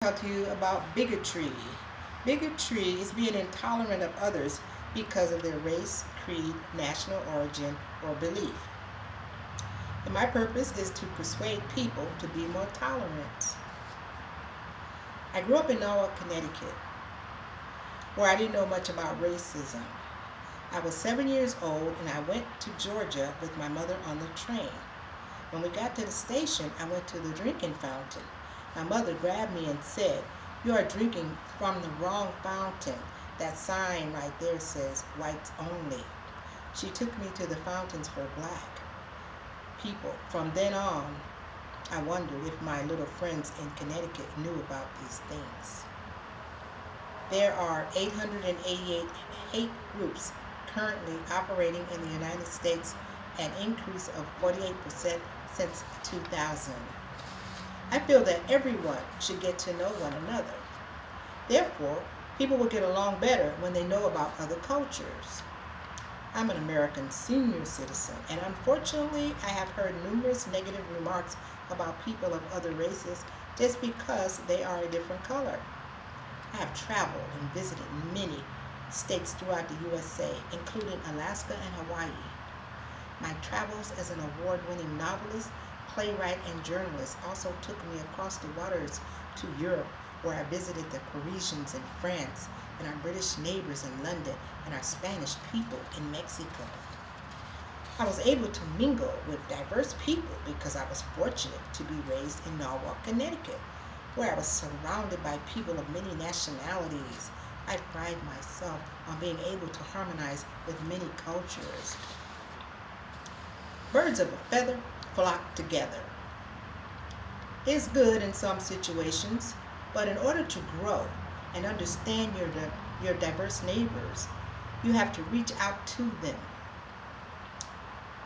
Talk to you about bigotry. Bigotry is being intolerant of others because of their race, creed, national origin, or belief. And my purpose is to persuade people to be more tolerant. I grew up in Norwalk, Connecticut, where I didn't know much about racism. I was 7 years old and I went to Georgia with my mother on the train. When we got to the station, I went to the drinking fountain. My mother grabbed me and said, "You are drinking from the wrong fountain. That sign right there says whites only." She took me to the fountains for black people. From then on, I wondered if my little friends in Connecticut knew about these things. There are 888 hate groups currently operating in the United States, an increase of 48% since 2000. I feel that everyone should get to know one another. Therefore, people will get along better when they know about other cultures. I'm an American senior citizen, and unfortunately, I have heard numerous negative remarks about people of other races just because they are a different color. I have traveled and visited many states throughout the USA, including Alaska and Hawaii. My travels as an award-winning novelist, playwright, and journalist also took me across the waters to Europe, where I visited the Parisians in France and our British neighbors in London and our Spanish people in Mexico. I was able to mingle with diverse people because I was fortunate to be raised in Norwalk, Connecticut, where I was surrounded by people of many nationalities. I pride myself on being able to harmonize with many cultures. Birds of a feather flock together. It's good in some situations, but in order to grow and understand your diverse neighbors, you have to reach out to them.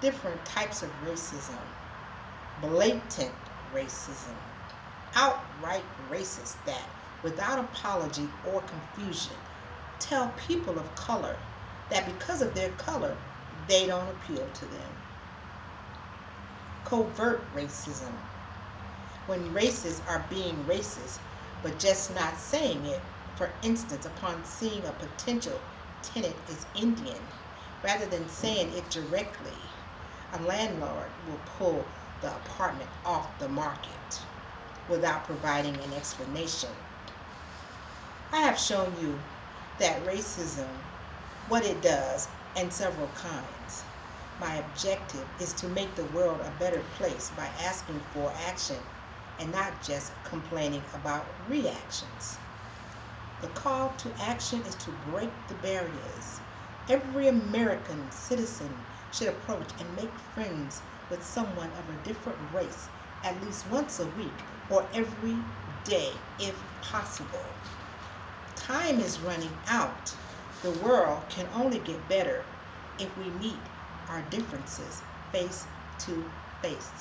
Different types of racism: blatant racism, outright racist that, without apology or confusion, tell people of color that because of their color, they don't appeal to them. Covert racism, when racists are being racist but just not saying it. For instance, upon seeing a potential tenant is Indian, rather than saying it directly, a landlord will pull the apartment off the market without providing an explanation. I have shown you that racism, what it does, and several kinds. My objective is to make the world a better place by asking for action and not just complaining about reactions. The call to action is to break the barriers. Every American citizen should approach and make friends with someone of a different race at least once a week or every day if possible. Time is running out. The world can only get better if we meet our differences face to face.